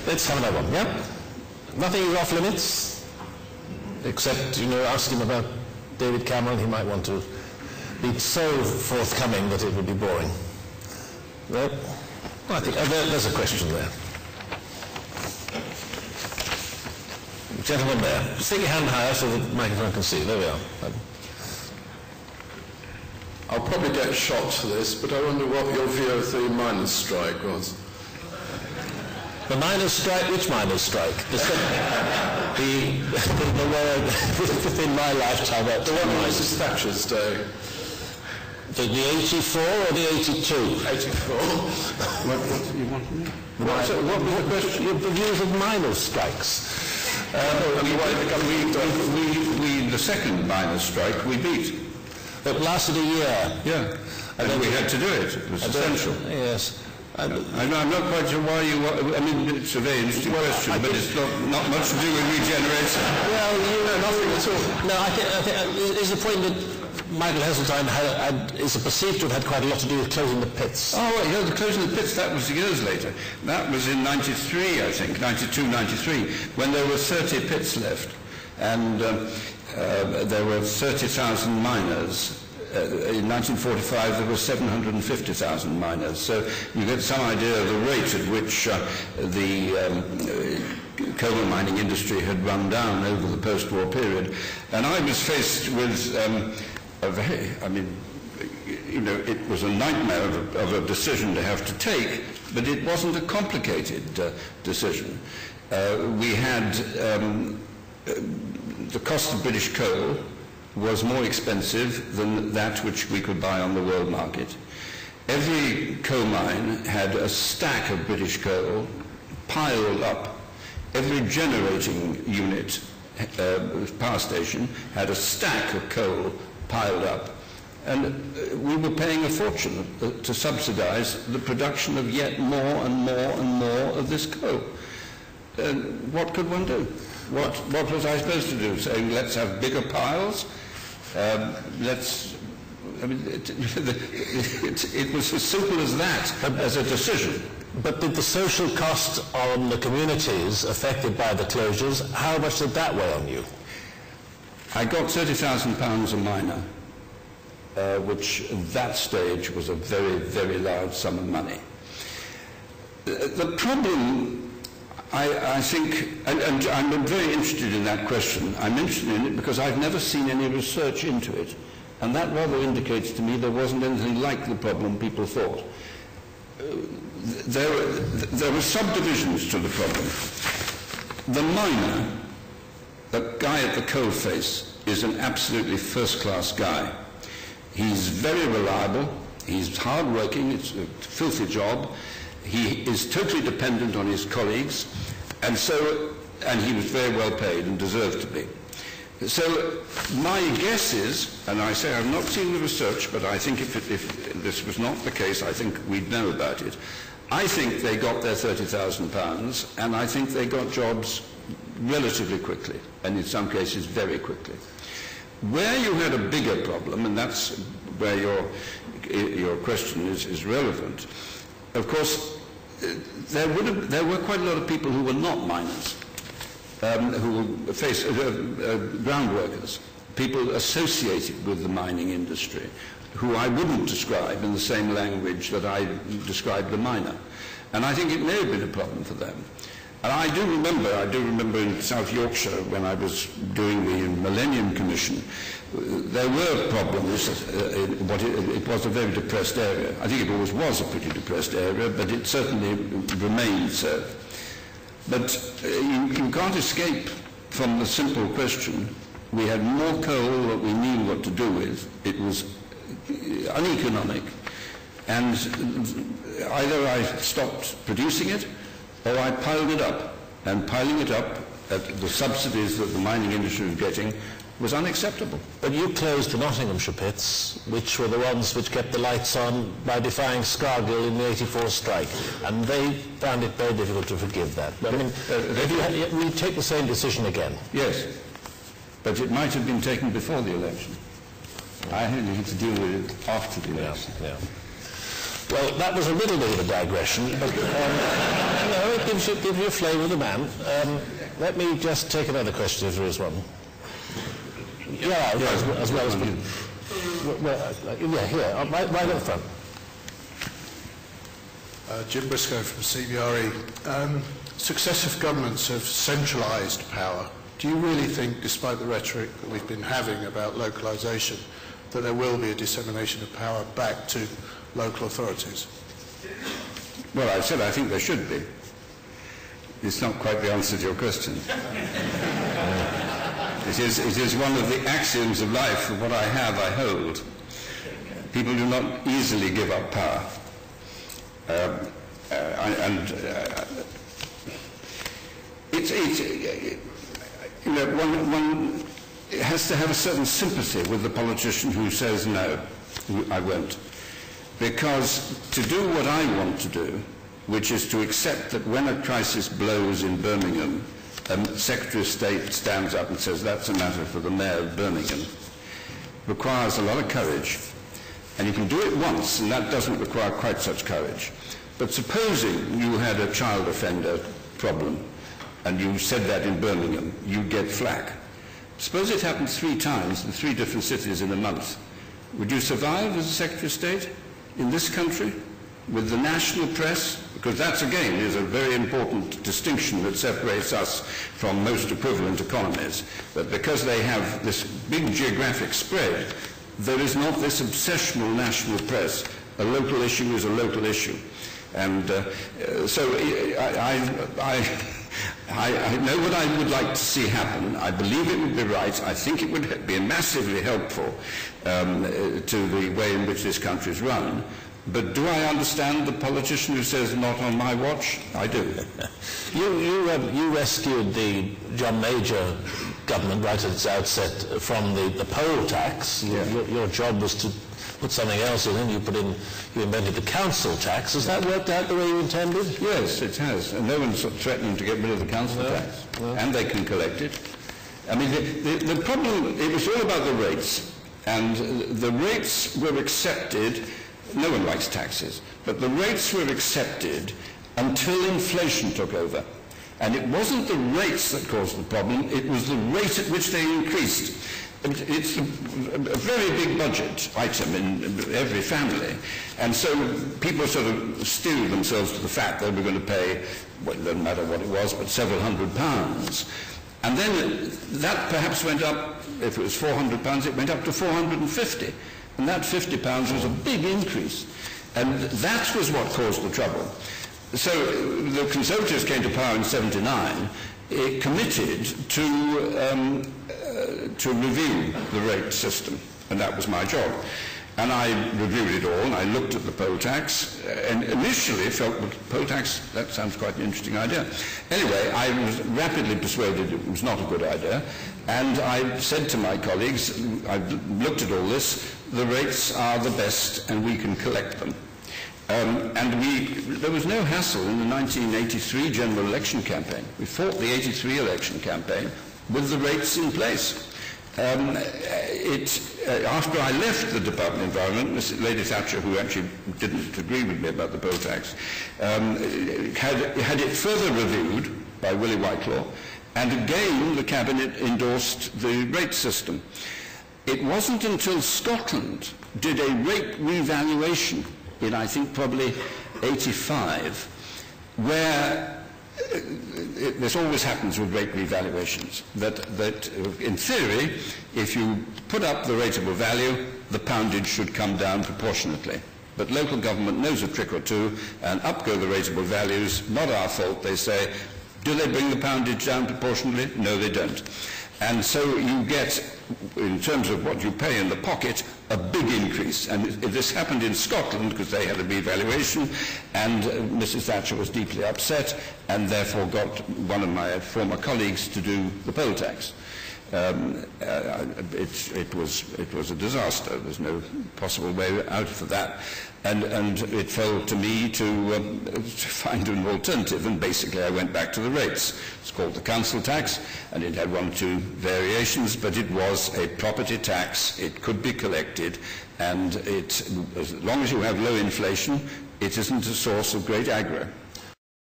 let's have another one, yeah? Nothing is off limits, except, you know, ask him about David Cameron. He might want to be so forthcoming that it would be boring. Well, I think there's a question there. Gentleman there. Stick your hand higher so the microphone can see. There we are. I'll probably get shot for this, but I wonder what your view of the miners' strike was. The miners' strike? Which miners' strike? The within my lifetime. The one on Mrs. Thatcher's day. The 84 or the 82? 84. What do you want from me? What was the question? Your views of miners' strikes? The second miners' strike we beat. It lasted a year. Yeah, and we had to do it. It was essential. Yes. I'm not quite sure why you... I mean, it's a very interesting question, but it's not much to do with regeneration. Well, nothing at all. No, I think is the point that Michael Heseltine is perceived to have had quite a lot to do with closing the pits. Oh, well, yeah, the closing the pits, that was years later. That was in 93, I think, 92, 93, when there were 30 pits left. And there were 30,000 miners. In 1945 there were 750,000 miners, so you get some idea of the rate at which the coal mining industry had run down over the post-war period. And I was faced with a very, I mean, you know, it was a nightmare of a decision to have to take, but it wasn't a complicated decision. We had the cost of British coal was more expensive than that which we could buy on the world market. Every coal mine had a stack of British coal piled up. Every generating unit, power station, had a stack of coal piled up. And we were paying a fortune to subsidize the production of yet more and more and more of this coal. What could one do? What was I supposed to do? Saying, let's have bigger piles? I mean, it was as simple as that, as a decision. But did the social cost on the communities affected by the closures, how much did that weigh on you? I got £30,000 a miner, which at that stage was a very, very large sum of money. The problem, I think, and I'm very interested in that question. I'm interested in it because I've never seen any research into it. And that rather indicates to me there wasn't anything like the problem people thought. There were subdivisions to the problem. The miner, the guy at the coalface, is an absolutely first-class guy. He's very reliable. He's hard-working. It's a filthy job. He is totally dependent on his colleagues, and he was very well paid and deserved to be. So my guess is, and I say I've not seen the research, but I think if this was not the case, I think we'd know about it. I think they got their £30,000, and I think they got jobs relatively quickly, and in some cases very quickly. Where you had a bigger problem, and that's where your question is relevant, of course, there were quite a lot of people who were not miners, who faced ground workers, people associated with the mining industry, who I wouldn't describe in the same language that I described the miner. And I think it may have been a problem for them. And I do remember in South Yorkshire when I was doing the Millennium Commission, there were problems. It was a very depressed area. I think it always was a pretty depressed area, but it certainly remained so. But you can't escape from the simple question. We had more coal that we knew what to do with. It was uneconomic. And either I stopped producing it, or I piled it up. And piling it up at the subsidies that the mining industry was getting was unacceptable. But you closed the Nottinghamshire pits, which were the ones which kept the lights on by defying Scargill in the 84 strike, and they found it very difficult to forgive that. I mean, we take the same decision again. Yes, but it might have been taken before the election. I only had to deal with it after the election. Yeah. Well, that was a little bit of a digression, but no, it gives you a flavour of the man. Let me just take another question if there is one. Yeah, as well as you. Yeah, here, right at the front. Jim Briscoe from CBRE. Successive governments have centralised power. Do you really think, despite the rhetoric that we've been having about localisation, that there will be a dissemination of power back to local authorities? Well, I said I think there should be. It's not quite the answer to your question. It is one of the axioms of life of what I have, I hold. People do not easily give up power. One has to have a certain sympathy with the politician who says no, I won't. Because to do what I want to do, which is to accept that when a crisis blows in Birmingham, Secretary of State stands up and says that's a matter for the Mayor of Birmingham, requires a lot of courage. And you can do it once, and that doesn't require quite such courage. But supposing you had a child offender problem, and you said that in Birmingham, you'd get flack. Suppose it happened 3 times in 3 different cities in a month. Would you survive as a Secretary of State in this country with the national press? Because that, again, is a very important distinction that separates us from most equivalent economies. That because they have this big geographic spread, there is not this obsessional national press. A local issue is a local issue. And so I know what I would like to see happen. I believe it would be right. I think it would be massively helpful to the way in which this country is run. But do I understand the politician who says not on my watch? I do. You rescued the John Major government right at its outset from the poll tax. Yeah. Your job was to put something else in, and you invented the council tax. Has that worked out the way you intended? Yes, it has. And no one's threatening to get rid of the council tax. No. And they can collect it. I mean, the problem, it was all about the rates. And the rates were accepted. No one likes taxes. But the rates were accepted until inflation took over. And it wasn't the rates that caused the problem, it was the rate at which they increased. It's a very big budget item in every family. And so people sort of steeled themselves to the fact that they were going to pay, well, it doesn't matter what it was, but several £100s. And then that perhaps went up, if it was £400, it went up to 450. And that £50 was a big increase. And that was what caused the trouble. So the Conservatives came to power in '79, committed to review the rate system, and that was my job. And I reviewed it all, and I looked at the poll tax, and initially felt the poll tax, that sounds quite an interesting idea. Anyway, I was rapidly persuaded it was not a good idea, and I said to my colleagues, I've looked at all this, the rates are the best, and we can collect them. There was no hassle in the 1983 general election campaign. We fought the '83 election campaign with the rates in place. After I left the Department of Environment, Mrs. Lady Thatcher, who actually didn't agree with me about the poll tax, had it further reviewed by Willie Whitelaw, and again the Cabinet endorsed the rate system. It wasn't until Scotland did a rate revaluation in, I think, probably '85, where this always happens with rate revaluations, that in theory, if you put up the rateable value, the poundage should come down proportionately. But local government knows a trick or two, and up go the rateable values. Not our fault, they say. Do they bring the poundage down proportionally? No, they don't. And so you get, in terms of what you pay in the pocket, a big increase. And this happened in Scotland because they had a revaluation, and Mrs. Thatcher was deeply upset, and therefore got one of my former colleagues to do the poll tax. it was a disaster. There's no possible way out for that. And it fell to me to find an alternative, and basically I went back to the rates. It's called the council tax, and it had 1 or 2 variations, but it was a property tax. It could be collected, and as long as you have low inflation, it isn't a source of great aggro.